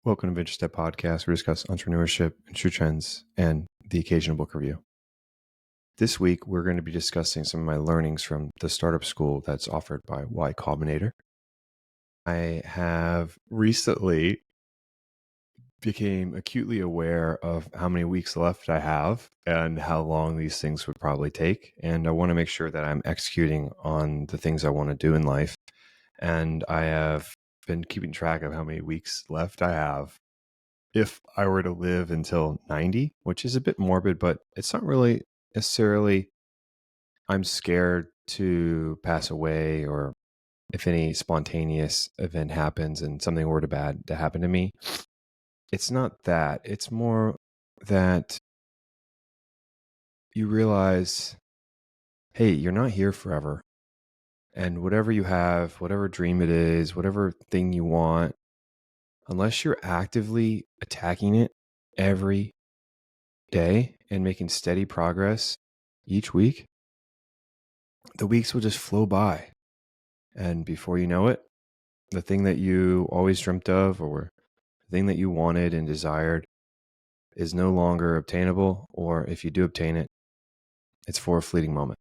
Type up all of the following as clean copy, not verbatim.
Welcome to Venture Step Podcast. We discuss entrepreneurship, industry trends, and the occasional book review. This week, we're going to be discussing some of my learnings from the startup school that's offered by Combinator. I have recently became acutely aware of how many weeks left I have and how long these things would probably take. And I want to make sure that I'm executing on the things I want to do in life. And I have been keeping track of how many weeks left I have if I were to live until 90, which is a bit morbid, but it's not really necessarily I'm scared to pass away, or if any spontaneous event happens and something were to happen to me. It's not that. It's more that you realize, hey, you're not here forever. And whatever you have, whatever dream it is, whatever thing you want, unless you're actively attacking it every day and making steady progress each week, the weeks will just flow by. And before you know it, the thing that you always dreamt of, or the thing that you wanted and desired, is no longer obtainable. Or if you do obtain it, it's for a fleeting moment.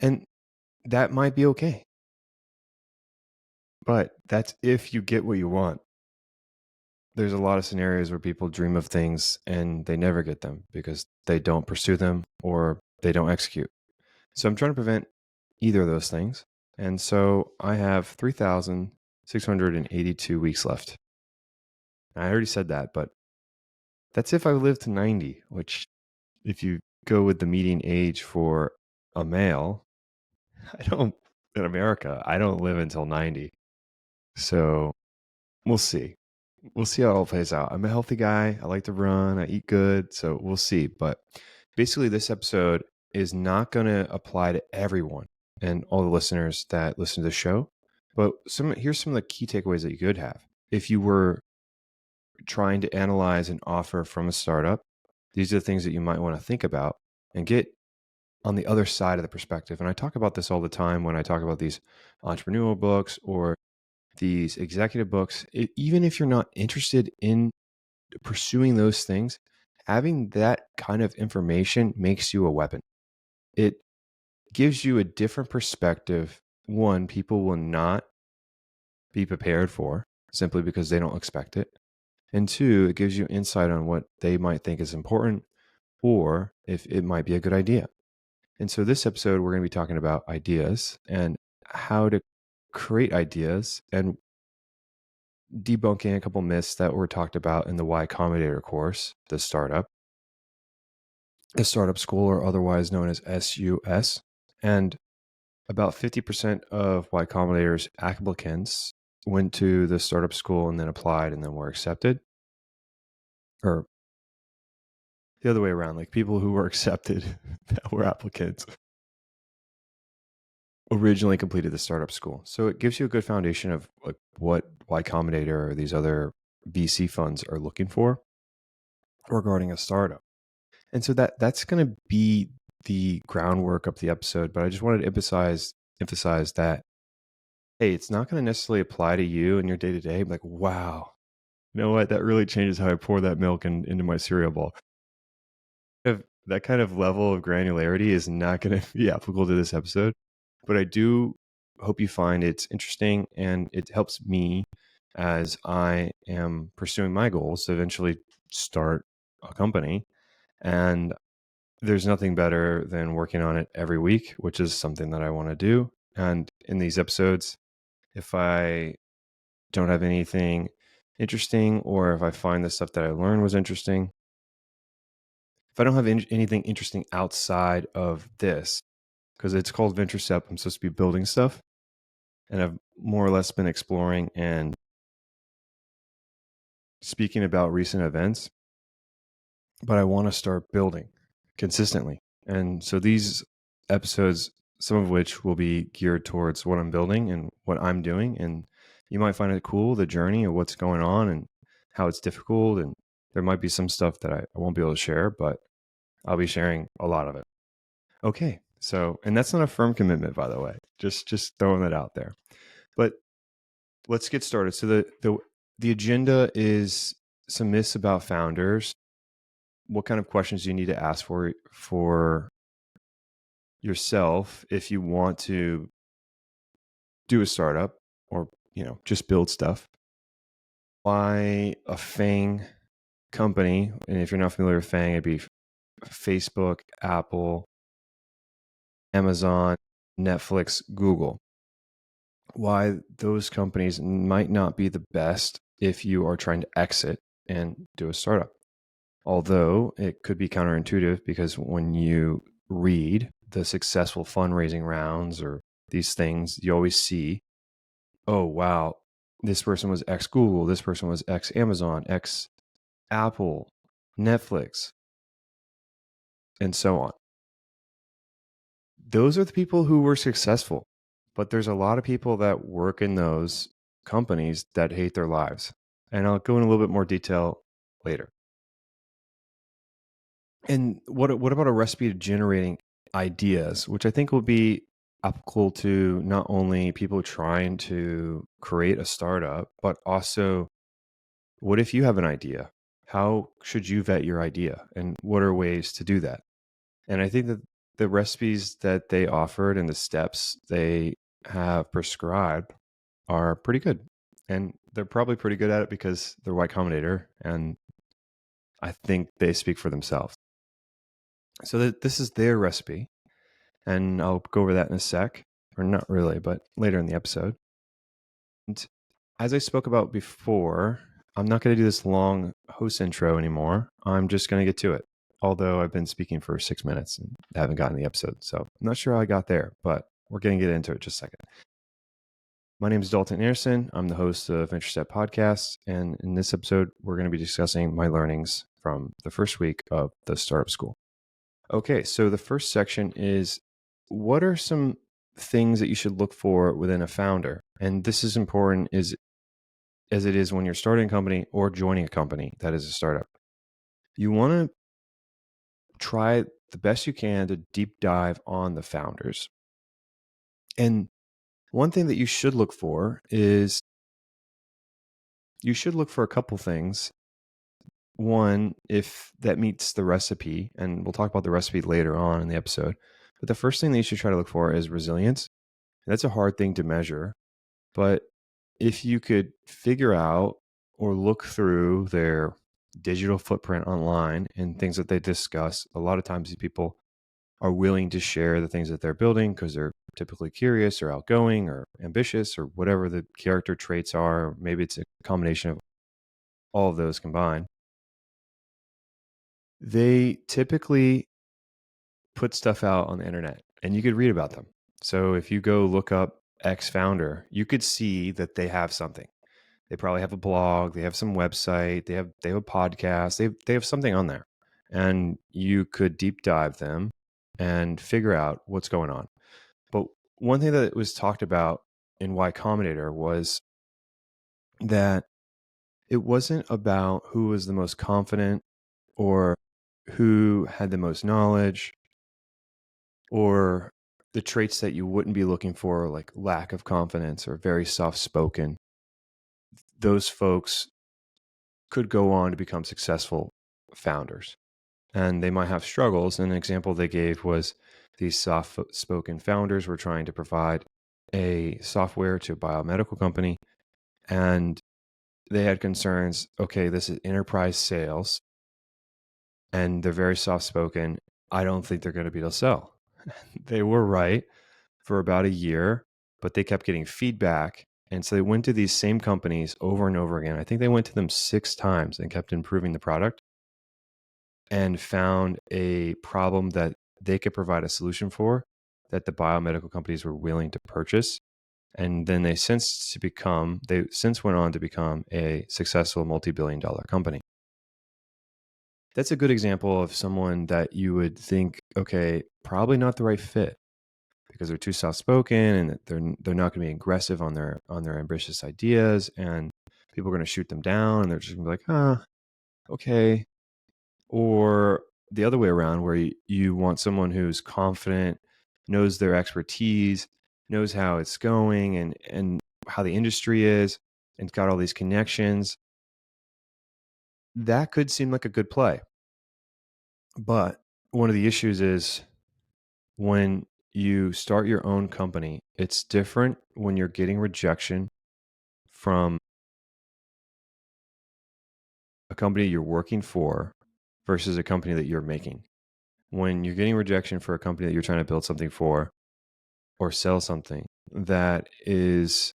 And that might be okay. But that's if you get what you want. There's a lot of scenarios where people dream of things and they never get them because they don't pursue them or they don't execute. So I'm trying to prevent either of those things. And so I have 3,682 weeks left. I already said that, but that's if I live to 90, which if you go with the median age for a male, in America, I don't live until 90. So we'll see. We'll see how it all plays out. I'm a healthy guy. I like to run. I eat good. So we'll see. But basically, this episode is not going to apply to everyone and all the listeners that listen to the show. But here's some of the key takeaways that you could have. If you were trying to analyze an offer from a startup, these are the things that you might want to think about and get on the other side of the perspective. And I talk about this all the time when I talk about these entrepreneurial books or these executive books. Even if you're not interested in pursuing those things, having that kind of information makes you a weapon. It gives you a different perspective. One, people will not be prepared for simply because they don't expect it. And two, it gives you insight on what they might think is important or if it might be a good idea. And so this episode, we're going to be talking about ideas and how to create ideas and debunking a couple myths that were talked about in the Y Combinator course, the startup school, or otherwise known as SUS. And about 50% of Y Combinator's applicants went to the startup school and then applied and then were accepted. Or the other way around, like people who were accepted that were applicants originally completed the startup school. So it gives you a good foundation of like what Y Combinator or these other VC funds are looking for regarding a startup. And so that's going to be the groundwork of the episode. But I just wanted to emphasize that, hey, it's not going to necessarily apply to you in your day-to-day. Like, wow, you know what? That really changes how I pour that milk into my cereal bowl. That kind of level of granularity is not going to be applicable to this episode. But I do hope you find it's interesting and it helps me as I am pursuing my goals to eventually start a company. And there's nothing better than working on it every week, which is something that I want to do. And in these episodes, if I don't have anything interesting, or if I find the stuff that I learned was interesting, if I don't have anything interesting outside of this, because it's called Venture Step, I'm supposed to be building stuff. And I've more or less been exploring and speaking about recent events, but I want to start building consistently. And so these episodes, some of which will be geared towards what I'm building and what I'm doing. And you might find it cool, the journey of what's going on and how it's difficult. And there might be some stuff that I won't be able to share, but I'll be sharing a lot of it. Okay. So, and that's not a firm commitment, by the way, just throwing that out there. But let's get started. So The agenda is some myths about founders. What kind of questions do you need to ask for yourself if you want to do a startup or just build stuff? Why a FANG company? And if you're not familiar with FANG, it'd be Facebook, Apple, Amazon, Netflix, Google. Why those companies might not be the best if you are trying to exit and do a startup. Although it could be counterintuitive, because when you read the successful fundraising rounds or these things, you always see, oh, wow, this person was ex Google, this person was ex Amazon, ex Apple, Netflix, and so on. Those are the people who were successful. But there's a lot of people that work in those companies that hate their lives. And I'll go in a little bit more detail later. And what about a recipe to generating ideas, which I think will be applicable to not only people trying to create a startup, but also what if you have an idea? How should you vet your idea? And what are ways to do that? And I think that the recipes that they offered and the steps they have prescribed are pretty good. And they're probably pretty good at it because they're Y Combinator, and I think they speak for themselves. So this is their recipe, and I'll go over that in a sec, or not really, but later in the episode. And as I spoke about before, I'm not going to do this long host intro anymore. I'm just going to get to it. Although I've been speaking for 6 minutes and haven't gotten the episode. So I'm not sure how I got there, but we're going to get into it just a second. My name is Dalton Anderson. I'm the host of Intercept Podcasts. And in this episode, we're going to be discussing my learnings from the first week of the startup school. Okay, so the first section is, what are some things that you should look for within a founder? And this is important as it is when you're starting a company or joining a company that is a startup. You want to try the best you can to deep dive on the founders. And one thing that you should look for is you should look for a couple things. One, if that meets the recipe, and we'll talk about the recipe later on in the episode. But the first thing that you should try to look for is resilience. That's a hard thing to measure. But if you could figure out or look through their digital footprint online and things that they discuss, a lot of times these people are willing to share the things that they're building because they're typically curious or outgoing or ambitious or whatever the character traits are. Maybe it's a combination of all of those combined. They typically put stuff out on the internet and you could read about them. So if you go look up X founder, you could see that they have something. They probably have a blog, they have some website, they have a podcast, they have something on there. And you could deep dive them and figure out what's going on. But one thing that was talked about in Y Combinator was that it wasn't about who was the most confident or who had the most knowledge or the traits that you wouldn't be looking for, like lack of confidence or very soft spoken. Those folks could go on to become successful founders, and they might have struggles. And an example they gave was these soft spoken founders were trying to provide a software to a biomedical company, and they had concerns. Okay, this is enterprise sales, and they're very soft spoken. I don't think they're going to be able to sell. They were right for about a year, but they kept getting feedback. And so they went to these same companies over and over again. I think they went to them 6 times and kept improving the product and found a problem that they could provide a solution for that the biomedical companies were willing to purchase. And then they since went on to become a successful multi-billion-dollar company. That's a good example of someone that you would think, okay, probably not the right fit because they're too soft-spoken and they're not going to be aggressive on their ambitious ideas, and people are going to shoot them down, and they're just going to be like, okay. Or the other way around, where you want someone who's confident, knows their expertise, knows how it's going and how the industry is, and it's got all these connections. That could seem like a good play. But one of the issues is when you start your own company, it's different when you're getting rejection from a company you're working for versus a company that you're making. When you're getting rejection for a company that you're trying to build something for or sell something, that is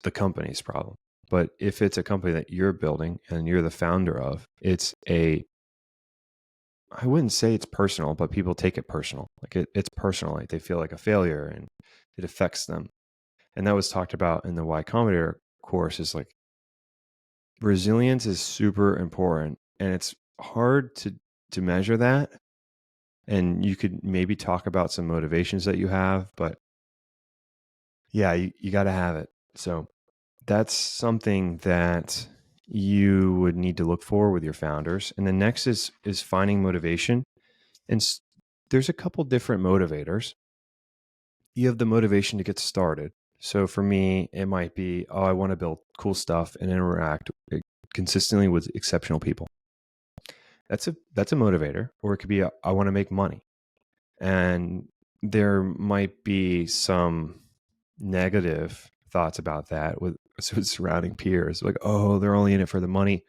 the company's problem. But if it's a company that you're building and you're the founder of, I wouldn't say it's personal, but people take it personal. Like it's personal. Like they feel like a failure and it affects them. And that was talked about in the Y Combinator course, is like resilience is super important, and it's hard to measure that. And you could maybe talk about some motivations that you have, but yeah, you got to have it. So that's something that you would need to look for with your founders. And the next is finding motivation. And there's a couple different motivators. You have the motivation to get started. So for me, it might be, oh, I want to build cool stuff and interact consistently with exceptional people. That's a motivator. Or it could be, I want to make money. And there might be some negative thoughts about that with surrounding peers. Like, oh, they're only in it for the money.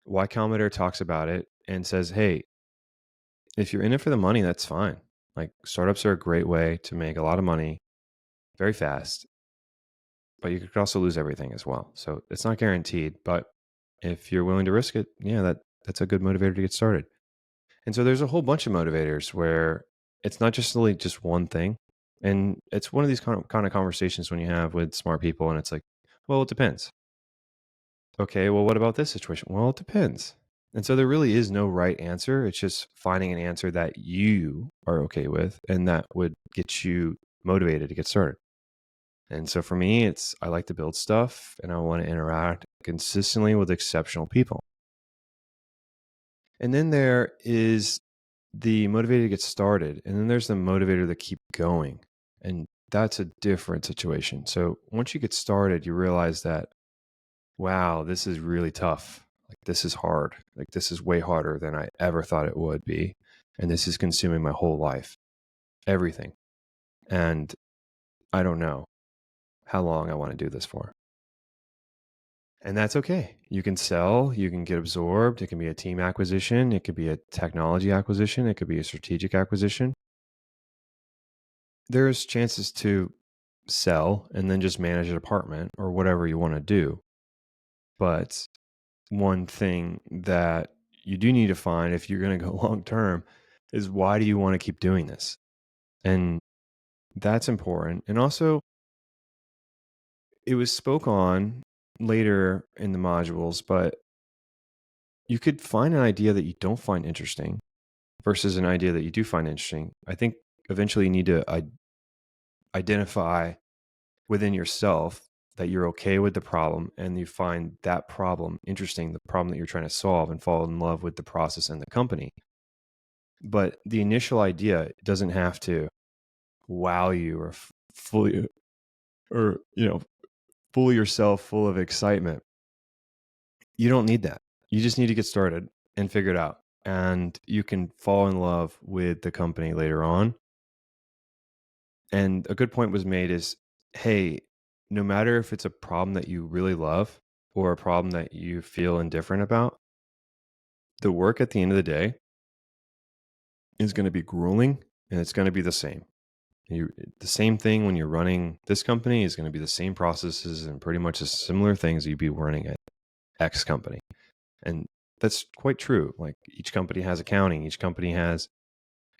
Y Combinator talks about it and says, hey, if you're in it for the money, that's fine. Like startups are a great way to make a lot of money very fast, but you could also lose everything as well. So it's not guaranteed, but if you're willing to risk it, yeah, that's a good motivator to get started. And so there's a whole bunch of motivators where it's not just really just one thing. And it's one of these kind of conversations when you have with smart people, and it's like, well, it depends. Okay, well, what about this situation? Well, it depends. And so there really is no right answer. It's just finding an answer that you are okay with and that would get you motivated to get started. And so for me, I like to build stuff and I want to interact consistently with exceptional people. And then there is the motivator to get started. And then there's the motivator to keep going. And that's a different situation. So once you get started, you realize that, wow, this is really tough. Like this is hard. Like this is way harder than I ever thought it would be. And this is consuming my whole life, everything. And I don't know how long I want to do this for. And that's okay. You can sell, you can get absorbed. It can be a team acquisition. It could be a technology acquisition. It could be a strategic acquisition. There's chances to sell and then just manage a department or whatever you want to do. But one thing that you do need to find if you're going to go long term is, why do you want to keep doing this? And that's important. And also, it was spoke on later in the modules, but you could find an idea that you don't find interesting versus an idea that you do find interesting. I think eventually you need to identify within yourself that you're okay with the problem and you find that problem interesting, the problem that you're trying to solve, and fall in love with the process and the company. But the initial idea doesn't have to wow you or fully, or, fool yourself full of excitement. You don't need that. You just need to get started and figure it out. And you can fall in love with the company later on. And a good point was made is, hey, no matter if it's a problem that you really love or a problem that you feel indifferent about, the work at the end of the day is going to be grueling and it's going to be the same. The same thing when you're running this company is going to be the same processes and pretty much the similar things you'd be running at X company. And that's quite true. Like each company has accounting, each company has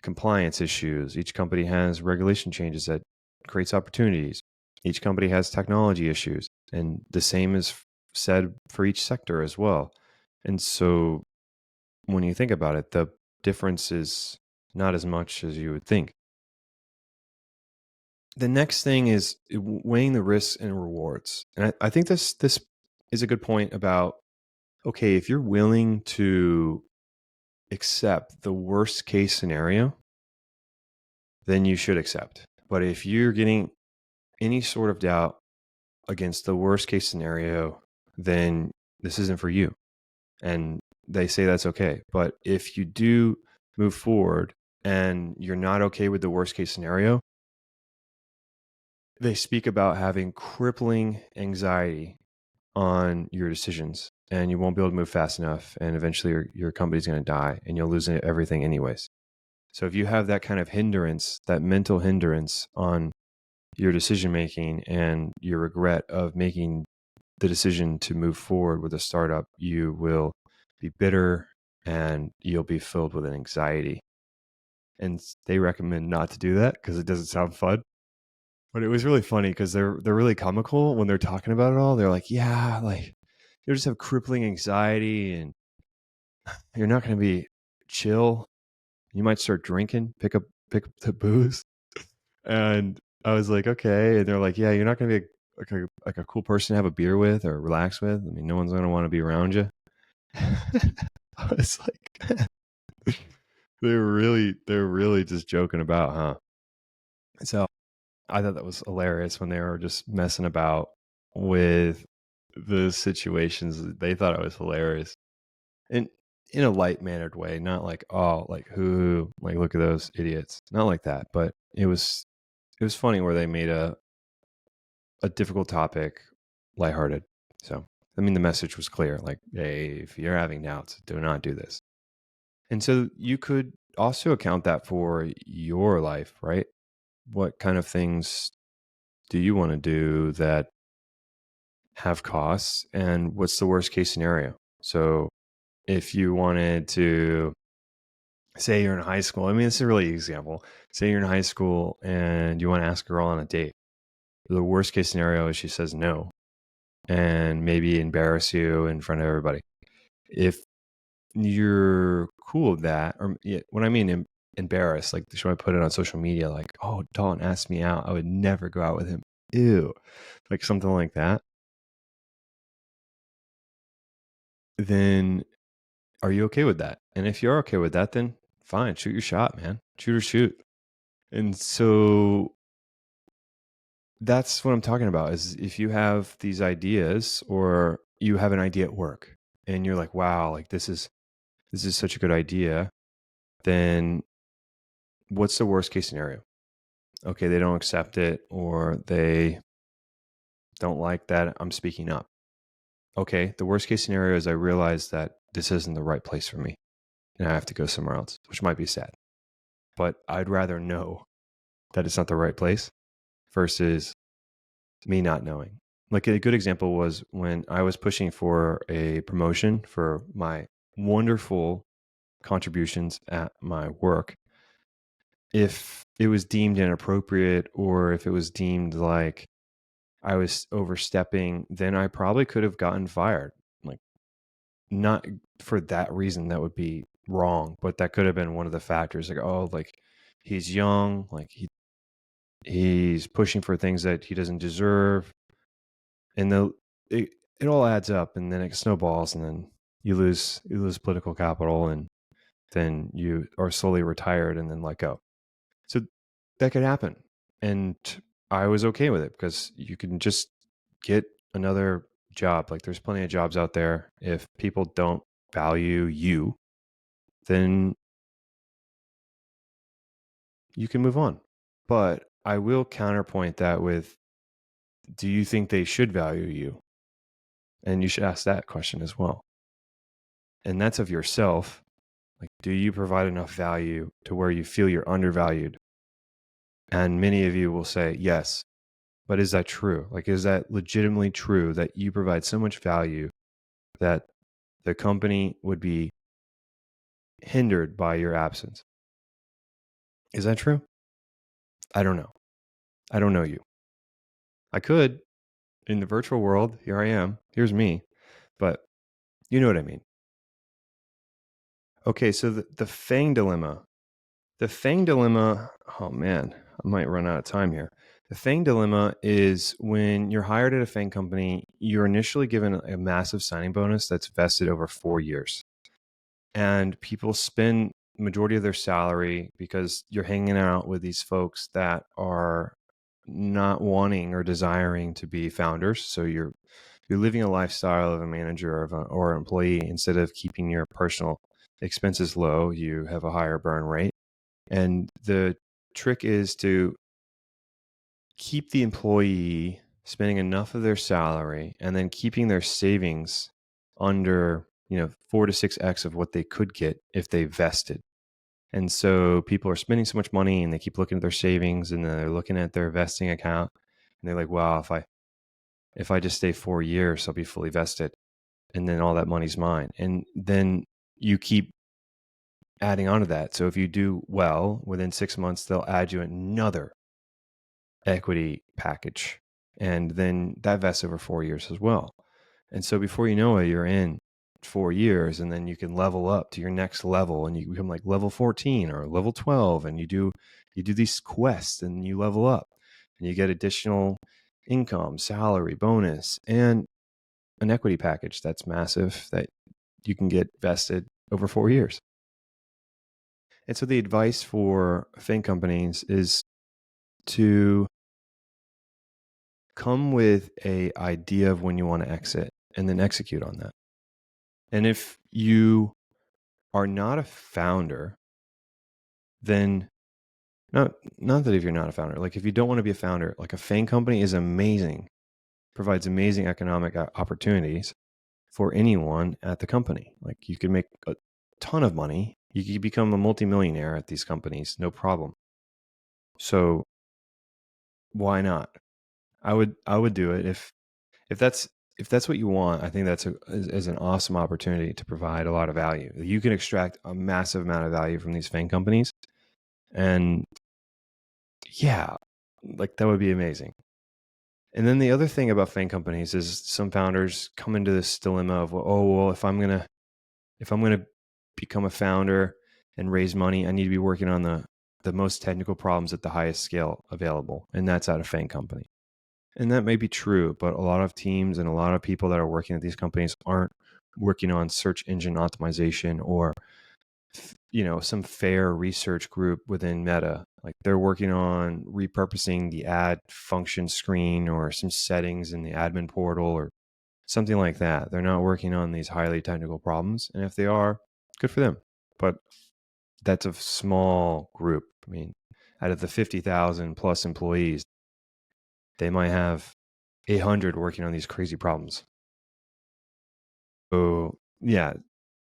compliance issues, each company has regulation changes that creates opportunities. Each company has technology issues, and the same is said for each sector as well. And so when you think about it, the difference is not as much as you would think. The next thing is weighing the risks and rewards. And I think this is a good point about, okay, if you're willing to accept the worst case scenario, then you should accept. But if you're getting any sort of doubt against the worst case scenario, then this isn't for you. And they say that's okay. But if you do move forward and you're not okay with the worst case scenario, they speak about having crippling anxiety on your decisions, and you won't be able to move fast enough, and eventually your company's going to die and you'll lose everything anyways. So if you have that kind of hindrance, that mental hindrance on your decision making and your regret of making the decision to move forward with a startup, you will be bitter and you'll be filled with an anxiety. And they recommend not to do that because it doesn't sound fun. But it was really funny because they're really comical when they're talking about it all. They're like, yeah, like you just have crippling anxiety and you're not going to be chill. You might start drinking, pick up the booze. And I was like, okay. And they're like, yeah, you're not going to be like a cool person to have a beer with or relax with. I mean, no one's going to want to be around you. I was like, they're really just joking about, huh? So I thought that was hilarious when they were just messing about with the situations. They thought it was hilarious. And in a light mannered way, not like, oh, like who, like look at those idiots. Not like that. But it was funny where they made a difficult topic lighthearted. So I mean the message was clear, like, hey, if you're having doubts, do not do this. And so you could also account that for your life, right? What kind of things do you want to do that have costs, and what's the worst case scenario? So if you wanted to say you're in high school, I mean, this is a really easy example. Say you're in high school and you want to ask a girl on a date. The worst case scenario is she says no and maybe embarrass you in front of everybody. If you're cool with that, or what I mean, embarrassed, like should I put it on social media? Like, oh, Dalton asked me out. I would never go out with him. Ew. Like something like that. Then are you okay with that? And if you're okay with that, then fine, shoot your shot, man. Shoot or shoot. And so that's what I'm talking about is if you have these ideas or you have an idea at work and you're like, wow, like this is such a good idea, then what's the worst case scenario? Okay, they don't accept it or they don't like that I'm speaking up. Okay, the worst case scenario is I realize that this isn't the right place for me and I have to go somewhere else, which might be sad. But I'd rather know that it's not the right place versus me not knowing. Like a good example was when I was pushing for a promotion for my wonderful contributions at my work. If it was deemed inappropriate or if it was deemed like I was overstepping, then I probably could have gotten fired. Like, not for that reason, that would be wrong, but that could have been one of the factors. Like, oh, like he's young, like he's pushing for things that he doesn't deserve, and it all adds up, and then it snowballs, and then you lose political capital, and then you are slowly retired and then let go. So that could happen, and I was okay with it because you can just get another job. Like there's plenty of jobs out there. If people don't value you, then you can move on. But I will counterpoint that with, do you think they should value you? And you should ask that question as well. And that's of yourself. Like, do you provide enough value to where you feel you're undervalued? And many of you will say yes. But is that true? Like, is that legitimately true that you provide so much value that the company would be hindered by your absence? Is that true? I don't know. I don't know you. I could in the virtual world. Here I am. Here's me. But you know what I mean. Okay, so the FANG dilemma. The FANG dilemma, oh man, I might run out of time here. The FANG dilemma is when you're hired at a FANG company, you're initially given a massive signing bonus that's vested over 4 years. And people spend the majority of their salary because you're hanging out with these folks that are not wanting or desiring to be founders. So you're You're living a lifestyle of a manager or employee. Instead of keeping your personal expenses low, you have a higher burn rate. And the trick is to keep the employee spending enough of their salary and then keeping their savings under 4 to 6x of what they could get if they vested. And so people are spending so much money and they keep looking at their savings, and then they're looking at their vesting account, and they're like, wow, if I just stay 4 years, I'll be fully vested, and then all that money's mine. And then you keep adding on to that. So if you do well, within 6 months, they'll add you another equity package, and then that vests over 4 years as well. And so before you know it, you're in 4 years, and then you can level up to your next level, and you become like level 14 or level 12, and you do these quests, and you level up, and you get additional income, salary, bonus, and an equity package that's massive that you can get vested over 4 years. And so the advice for FANG companies is to come with a idea of when you want to exit and then execute on that. And if you are not a founder, then not that if you're not a founder, like if you don't want to be a founder, like a FANG company is amazing, provides amazing economic opportunities for anyone at the company. Like you can make a ton of money. You can become a multimillionaire at these companies, no problem. So why not? I would do it if that's what you want. I think that's is an awesome opportunity to provide a lot of value. You can extract a massive amount of value from these FANG companies, and yeah, like that would be amazing. And then the other thing about FANG companies is some founders come into this dilemma of, oh, well, if I'm gonna become a founder and raise money, I need to be working on the most technical problems at the highest scale available, and that's at a FANG company. And that may be true, but a lot of teams and a lot of people that are working at these companies aren't working on search engine optimization or some fair research group within Meta. Like they're working on repurposing the ad function screen or some settings in the admin portal or something like that. They're not working on these highly technical problems. And if they are, good for them. But that's a small group. I mean, out of the 50,000 plus employees, they might have 800 working on these crazy problems. So yeah,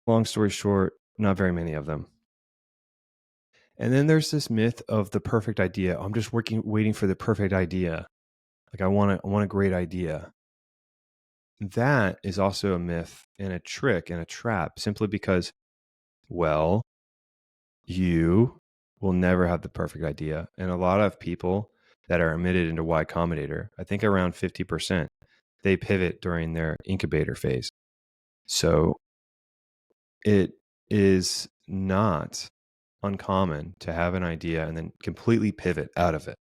long story short, not very many of them. And then there's this myth of the perfect idea. I'm just waiting for the perfect idea. Like I want a great idea. That is also a myth and a trick and a trap, simply because, well, you will never have the perfect idea. And a lot of people that are admitted into Y Combinator, I think around 50%, they pivot during their incubator phase. So it is not uncommon to have an idea and then completely pivot out of it.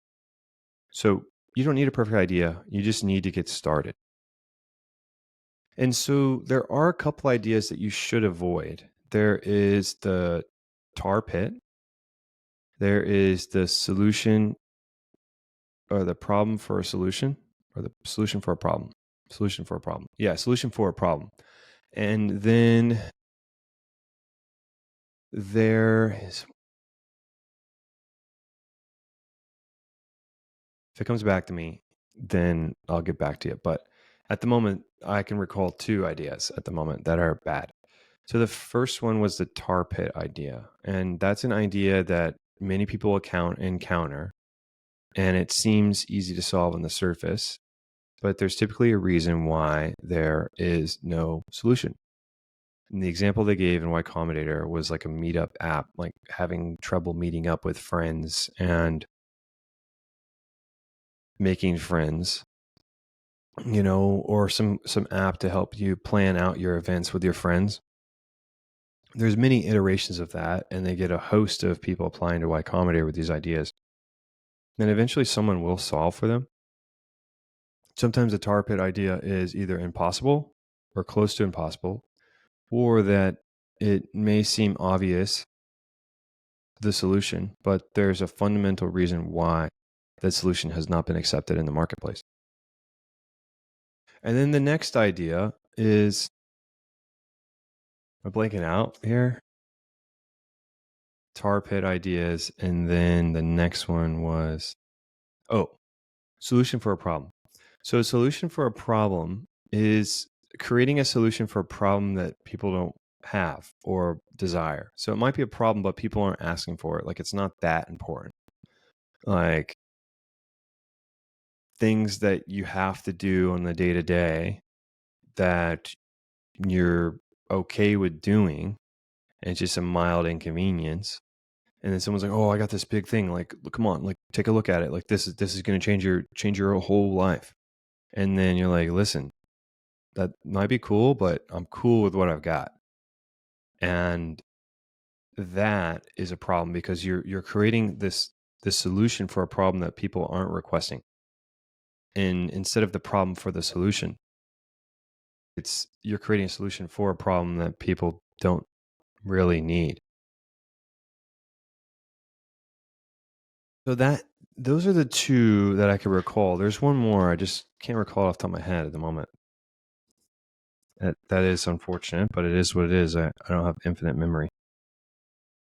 So you don't need a perfect idea. You just need to get started. And so there are a couple ideas that you should avoid. There is the tar pit. There is the solution or the problem for a solution, or the solution for a problem. Solution for a problem. Yeah, solution for a problem. And then there is, if it comes back to me, then I'll get back to you. But at the moment, I can recall 2 ideas at the moment that are bad. So the first one was the tar pit idea. And that's an idea that many people encounter. And it seems easy to solve on the surface, but there's typically a reason why there is no solution. And the example they gave in Y Combinator was like a meetup app, like having trouble meeting up with friends and making friends, or some app to help you plan out your events with your friends. There's many iterations of that, and they get a host of people applying to Y Combinator with these ideas. And eventually someone will solve for them. Sometimes the tar pit idea is either impossible or close to impossible, or that it may seem obvious, the solution, but there's a fundamental reason why that solution has not been accepted in the marketplace. And then the next idea is, I'm blanking out here. Tar pit ideas. And then the next one was, solution for a problem. So a solution for a problem is creating a solution for a problem that people don't have or desire. So it might be a problem, but people aren't asking for it. Like, it's not that important. Like, things that you have to do on the day to day that you're okay with doing, and it's just a mild inconvenience. And then someone's like, "Oh, I got this big thing. Like, look, come on, like, take a look at it. Like, this is going to change your whole life." And then you're like, "Listen, that might be cool, but I'm cool with what I've got." And that is a problem because you're creating this solution for a problem that people aren't requesting. And instead of the problem for the solution, you're creating a solution for a problem that people don't really need. So those are the two that I could recall. There's one more I just can't recall off the top of my head at the moment. That is unfortunate, but it is what it is. I don't have infinite memory.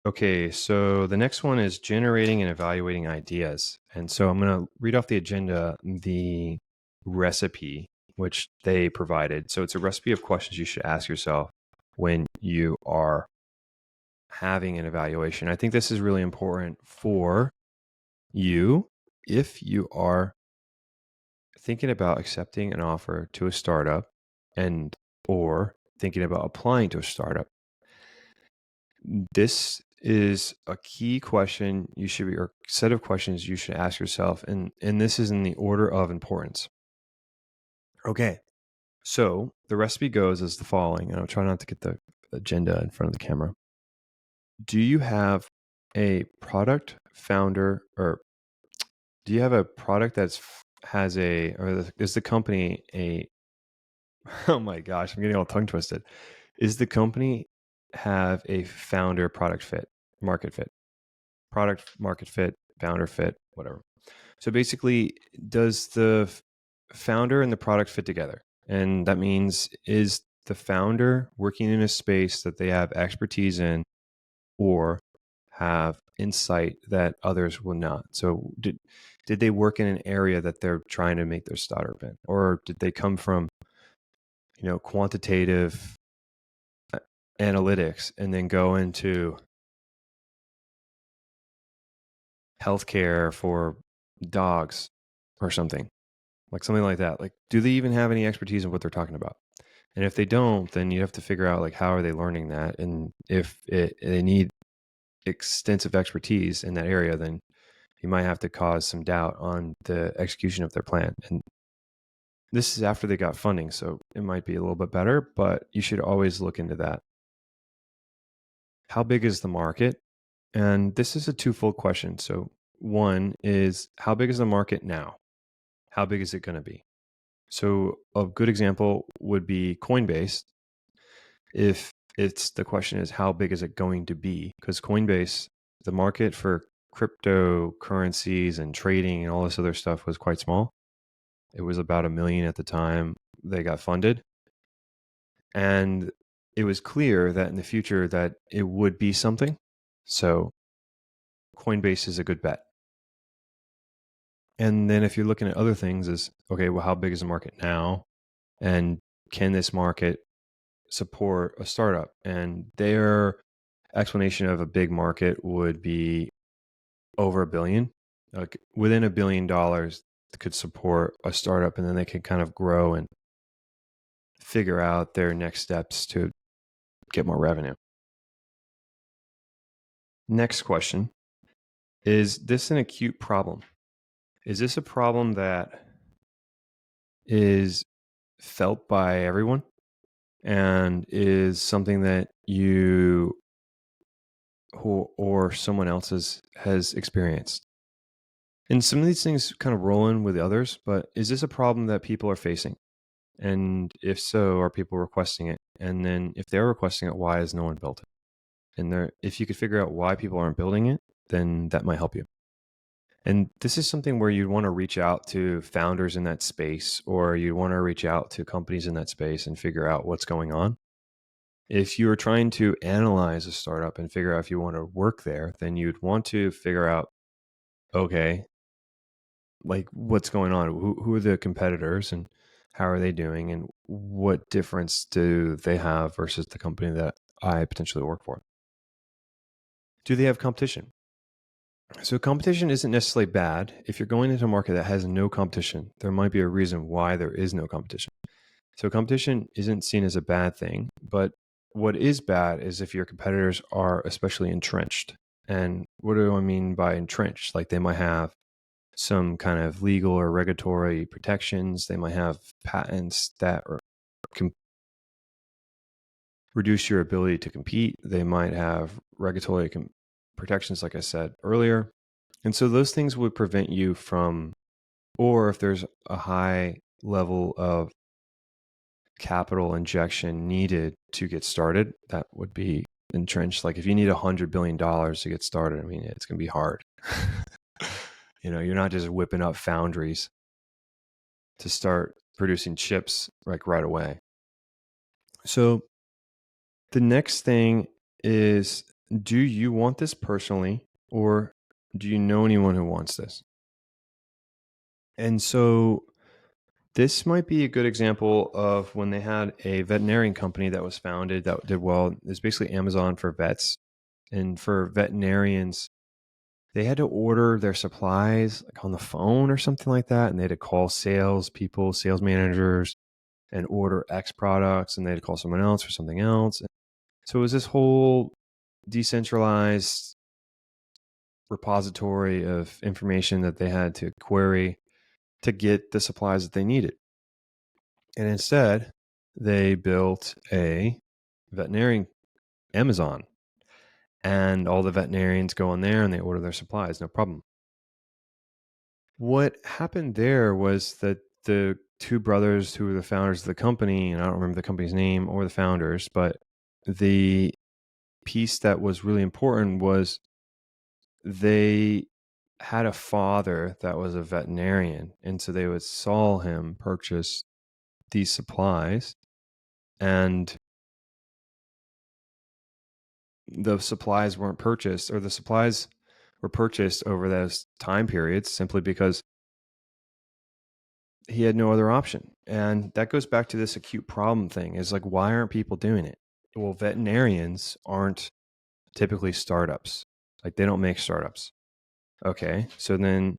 Okay, so the next one is generating and evaluating ideas. And so I'm going to read off the agenda, the recipe, which they provided. So it's a recipe of questions you should ask yourself when you are having an evaluation. I think this is really important for you if you are thinking about accepting an offer to a startup and or thinking about applying to a startup. This is a key question you should be, or set of questions you should ask yourself, and this is in the order of importance. Okay, so the recipe goes as the following, and I'll try not to get the agenda in front of the camera. Do you have a product founder, or do you have a product is the company a oh my gosh, I'm getting all tongue twisted. Is the company have a founder product fit, market fit, founder fit, whatever? So basically, does the founder and the product fit together? And that means, is the founder working in a space that they have expertise in or have insight that others will not? So did they work in an area that they're trying to make their startup in? Or did they come from, quantitative analytics and then go into healthcare for dogs or something like that? Like, do they even have any expertise in what they're talking about? And if they don't, then you have to figure out, like, how are they learning that? And if they need extensive expertise in that area, then you might have to cause some doubt on the execution of their plan. And this is after they got funding, so it might be a little bit better, but you should always look into that. How big is the market? And this is a twofold question. So one is, how big is the market now? How big is it going to be? So a good example would be Coinbase. If the question is, how big is it going to be? Because Coinbase, the market for cryptocurrencies and trading and all this other stuff was quite small. It was about 1 million at the time they got funded. And it was clear that in the future that it would be something. So Coinbase is a good bet. And then if you're looking at other things, is, okay, well, how big is the market now? And can this market support a startup? And their explanation of a big market would be over $1 billion. Like, within $1 billion could support a startup, and then they can kind of grow and figure out their next steps to get more revenue. Next question. Is this an acute problem? Is this a problem that is felt by everyone and is something that you or someone else has experienced? And some of these things kind of roll in with the others, but is this a problem that people are facing? And if so, are people requesting it? And then if they're requesting it, why has no one built it? And if you could figure out why people aren't building it, then that might help you. And this is something where you'd want to reach out to founders in that space, or you want to reach out to companies in that space and figure out what's going on. If you're trying to analyze a startup and figure out if you want to work there, then you'd want to figure out, okay, like what's going on? Who are the competitors and how are they doing? And what difference do they have versus the company that I potentially work for? Do they have competition? So competition isn't necessarily bad. If you're going into a market that has no competition, there might be a reason why there is no competition. So competition isn't seen as a bad thing, but what is bad is if your competitors are especially entrenched. And what do I mean by entrenched? Like they might have some kind of legal or regulatory protections. They might have patents that can reduce your ability to compete. They might have regulatory protections, like I said earlier. And so those things would prevent you from, or if there's a high level of capital injection needed to get started, that would be entrenched. Like if you need $100 billion to get started, I mean, it's going to be hard. You're not just whipping up foundries to start producing chips like right away. So the next thing is, do you want this personally, or do you know anyone who wants this? And so this might be a good example of when they had a veterinarian company that was founded that did well. It's basically Amazon for vets. And for veterinarians, they had to order their supplies like on the phone or something like that. And they had to call sales people, sales managers, and order X products. And they had to call someone else for something else. So it was this whole decentralized repository of information that they had to query to get the supplies that they needed. And instead, they built a veterinarian Amazon, and all the veterinarians go in there and they order their supplies, no problem. What happened there was that the two brothers who were the founders of the company, and I don't remember the company's name or the founders, but the piece that was really important was they had a father that was a veterinarian. And so they would saw him purchase these supplies, and the supplies weren't purchased, or the supplies were purchased over those time periods simply because he had no other option. And that goes back to this acute problem thing, is like, why aren't people doing it? Well, veterinarians aren't typically startups. Like they don't make startups. Okay. So then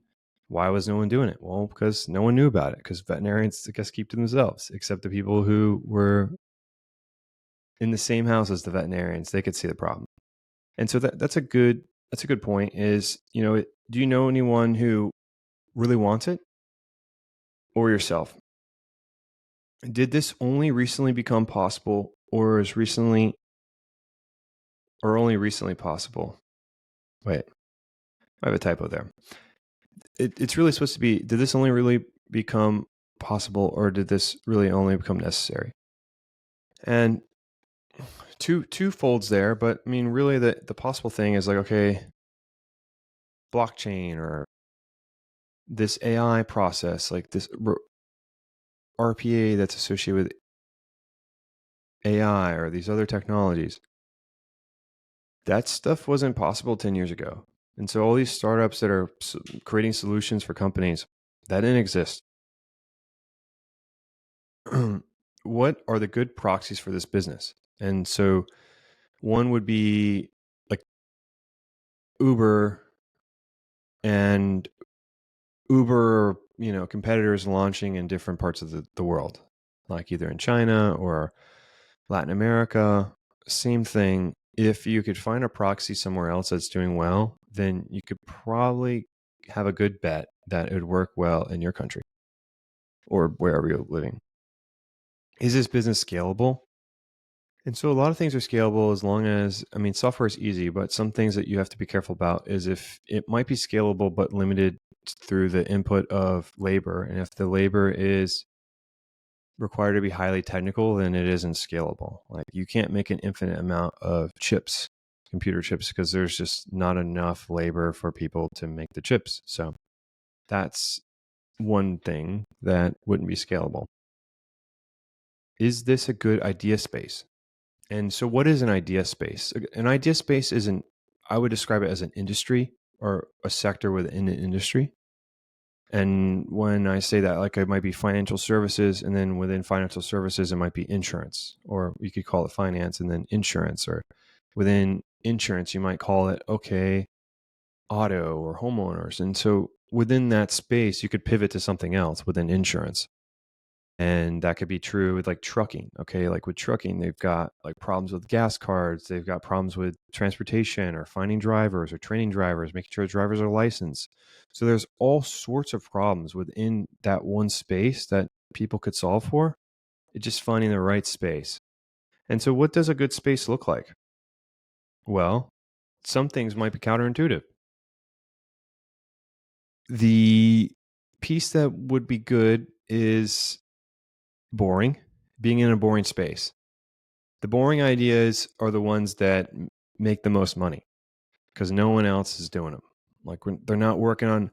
why was no one doing it? Well, because no one knew about it, because veterinarians, I guess, keep to themselves, except the people who were in the same house as the veterinarians. They could see the problem. And so that's a good point is, do you know anyone who really wants it, or yourself? Did this only recently become possible, or only recently possible? Wait, I have a typo there. It's really supposed to be, did this only really become possible, or did this really only become necessary? And two folds there, but I mean, really the possible thing is like, okay, blockchain or this AI process, like this RPA that's associated with AI or these other technologies, that stuff wasn't possible 10 years ago. And so all these startups that are creating solutions for companies, that didn't exist. What are the good proxies for this business? And so one would be like Uber, and Uber, competitors launching in different parts of the world, like either in China or Latin America. Same thing. If you could find a proxy somewhere else that's doing well, then you could probably have a good bet that it would work well in your country or wherever you're living. Is this business scalable? And so a lot of things are scalable as long as, software is easy, but some things that you have to be careful about is if it might be scalable, but limited through the input of labor. And if the labor is required to be highly technical, then it isn't scalable. Like you can't make an infinite amount of chips computer chips because there's just not enough labor for people to make the chips. So that's one thing that wouldn't be scalable. Is this a good idea space? And so what is an idea space? An idea space isn't, I would describe it as an industry or a sector within an industry. And when I say that, like, it might be financial services, and then within financial services, it might be insurance, or you could call it finance and then insurance, or within insurance, you might call it, okay, auto or homeowners. And so within that space, you could pivot to something else within insurance. And that could be true with like trucking. Okay. Like with trucking, they've got like problems with gas cards. They've got problems with transportation or finding drivers or training drivers, making sure drivers are licensed. So there's all sorts of problems within that one space that people could solve for. It's just finding the right space. And so what does a good space look like? Well, some things might be counterintuitive. The piece that would be good is boring, being in a boring space. The boring ideas are the ones that make the most money because no one else is doing them. Like when they're not working on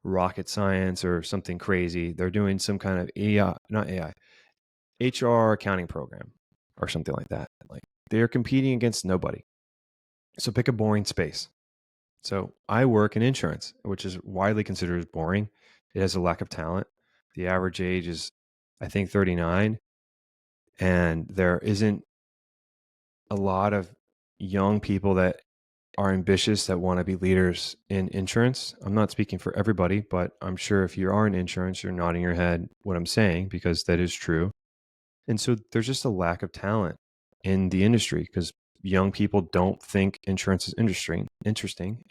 rocket science or something crazy. They're doing some kind of AI, not AI, HR accounting program or something like that. Like they're competing against nobody. So pick a boring space. So I work in insurance, which is widely considered as boring. It has a lack of talent. The average age is, I think, 39. And there isn't a lot of young people that are ambitious that want to be leaders in insurance. I'm not speaking for everybody, but I'm sure if you are in insurance, you're nodding your head what I'm saying because that is true. And so there's just a lack of talent in the industry because young people don't think insurance is interesting.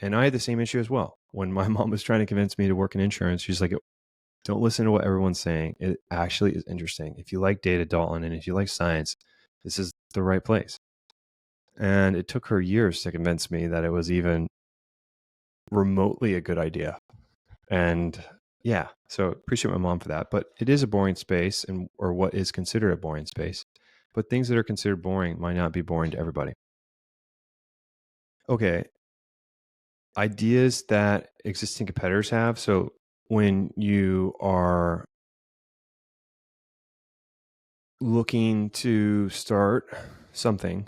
And I had the same issue as well. When my mom was trying to convince me to work in insurance, she's like, don't listen to what everyone's saying. It actually is interesting. If you like data, Dalton, and if you like science, this is the right place. And it took her years to convince me that it was even remotely a good idea. And yeah, so appreciate my mom for that. But it is a boring space, and or what is considered a boring space. But things that are considered boring might not be boring to everybody. Okay, ideas that existing competitors have. So when you are looking to start something,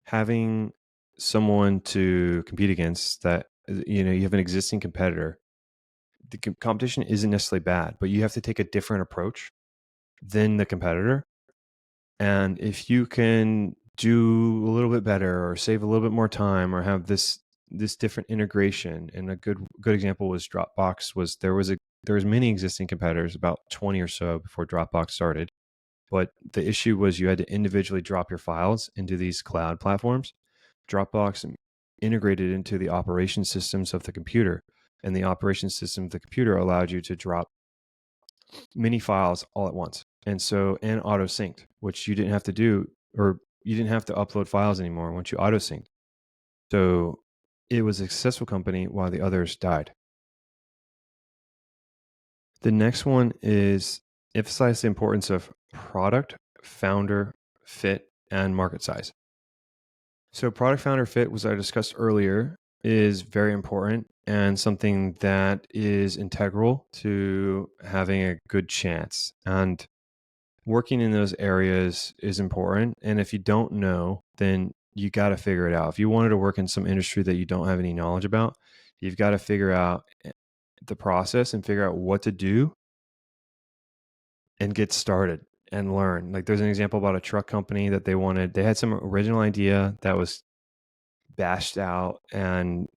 having someone to compete against that, you have an existing competitor. The competition isn't necessarily bad, but you have to take a different approach than the competitor. And if you can do a little bit better or save a little bit more time or have this different integration, and a good example was Dropbox. There was many existing competitors, about 20 or so before Dropbox started. But the issue was you had to individually drop your files into these cloud platforms. Dropbox integrated into the operation systems of the computer, and the operation system of the computer allowed you to drop many files all at once. And auto synced, which you didn't have to do, or you didn't have to upload files anymore once you auto synced. So it was a successful company while the others died. The next one is emphasize the importance of product, founder, fit, and market size. So product founder fit, was I discussed earlier, is very important and something that is integral to having a good chance. And working in those areas is important. And if you don't know, then you got to figure it out. If you wanted to work in some industry that you don't have any knowledge about, you've got to figure out the process and figure out what to do and get started and learn. Like there's an example about a truck company that they had some original idea that was bashed out and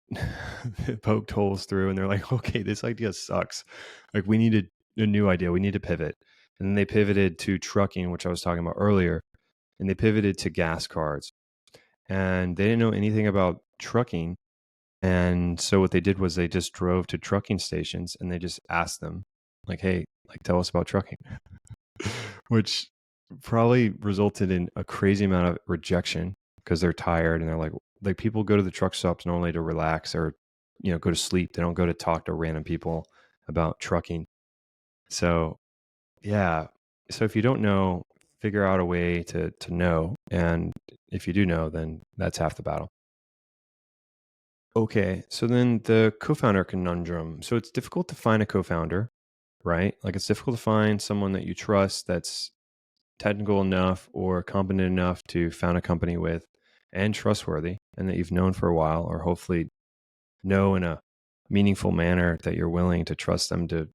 poked holes through, and they're like, okay, this idea sucks. Like we needed a new idea. We need to pivot. And then they pivoted to trucking, which I was talking about earlier, and they pivoted to gas cards. And they didn't know anything about trucking. And so what they did was they just drove to trucking stations and they just asked them, like, hey, like tell us about trucking, which probably resulted in a crazy amount of rejection because they're tired and they're like people go to the truck stops normally to relax or go to sleep. They don't go to talk to random people about trucking. So yeah, so if you don't know, figure out a way to know, and if you do know, then that's half the battle. Okay, so then the co-founder conundrum. So it's difficult to find a co-founder, right? Like it's difficult to find someone that you trust that's technical enough or competent enough to found a company with and trustworthy and that you've known for a while or hopefully know in a meaningful manner that you're willing to trust them to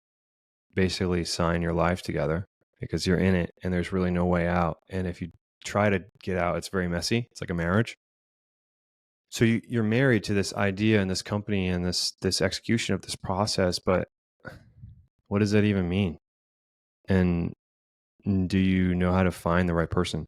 basically sign your life together because you're in it and there's really no way out. And if you try to get out, it's very messy. It's like a marriage. So you're married to this idea and this company and this execution of this process, but what does that even mean? And do you know how to find the right person?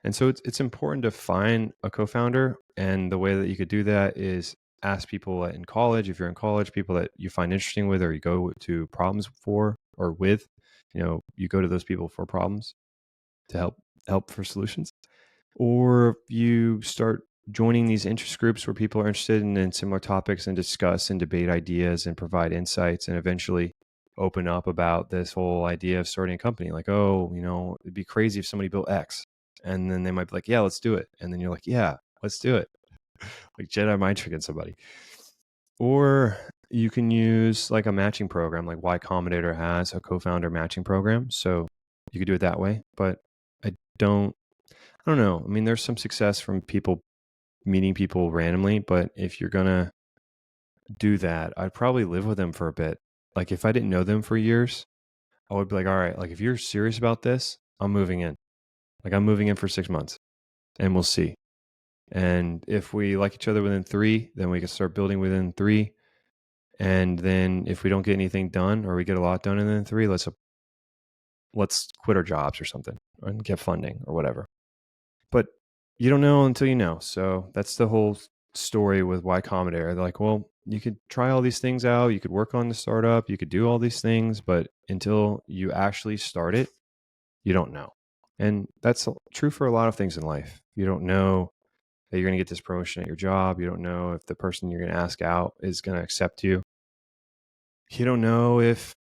And so it's important to find a co-founder, and the way that you could do that is ask people in college, if you're in college, people that you find interesting with or you go to problems for or with, you go to those people for problems to help for solutions. Or you start joining these interest groups where people are interested in similar topics and discuss and debate ideas and provide insights and eventually open up about this whole idea of starting a company. Like, oh, it'd be crazy if somebody built X. And then they might be like, yeah, let's do it. And then you're like, yeah, let's do it. Like Jedi mind tricking somebody. Or you can use like a matching program, like Y Combinator has a co-founder matching program. So you could do it that way. But I don't know. I mean, there's some success from people meeting people randomly, but if you're going to do that, I'd probably live with them for a bit. Like if I didn't know them for years, I would be like, all right, like if you're serious about this, I'm moving in. Like I'm moving in for 6 months and we'll see. And if we like each other within 3, then we can start building within 3. And then if we don't get anything done or we get a lot done in 3, let's quit our jobs or something and get funding or whatever. But you don't know until you know. So that's the whole story with Y Combinator. They're like, well, you could try all these things out. You could work on the startup. You could do all these things. But until you actually start it, you don't know. And that's true for a lot of things in life. You don't know that you're going to get this promotion at your job. You don't know if the person you're going to ask out is going to accept you. You don't know if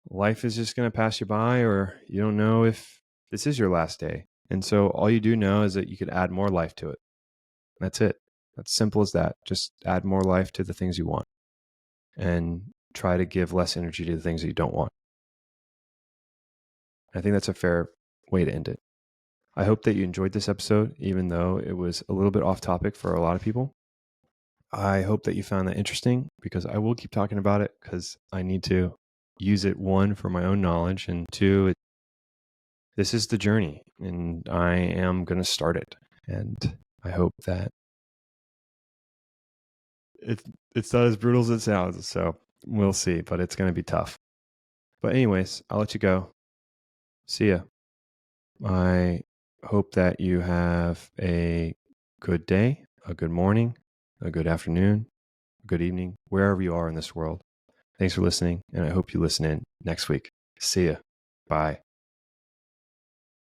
life is just going to pass you by, or you don't know if this is your last day. And so all you do know is that you could add more life to it. That's it. That's simple as that. Just add more life to the things you want and try to give less energy to the things that you don't want. I think that's a fair way to end it. I hope that you enjoyed this episode, even though it was a little bit off topic for a lot of people. I hope that you found that interesting because I will keep talking about it because I need to use it, 1, for my own knowledge, and 2, this is the journey and I am going to start it. And I hope that it's not as brutal as it sounds. So we'll see, but it's going to be tough. But anyways, I'll let you go. See ya. I hope that you have a good day, a good morning, a good afternoon, a good evening, wherever you are in this world. Thanks for listening, and I hope you listen in next week. See ya. Bye.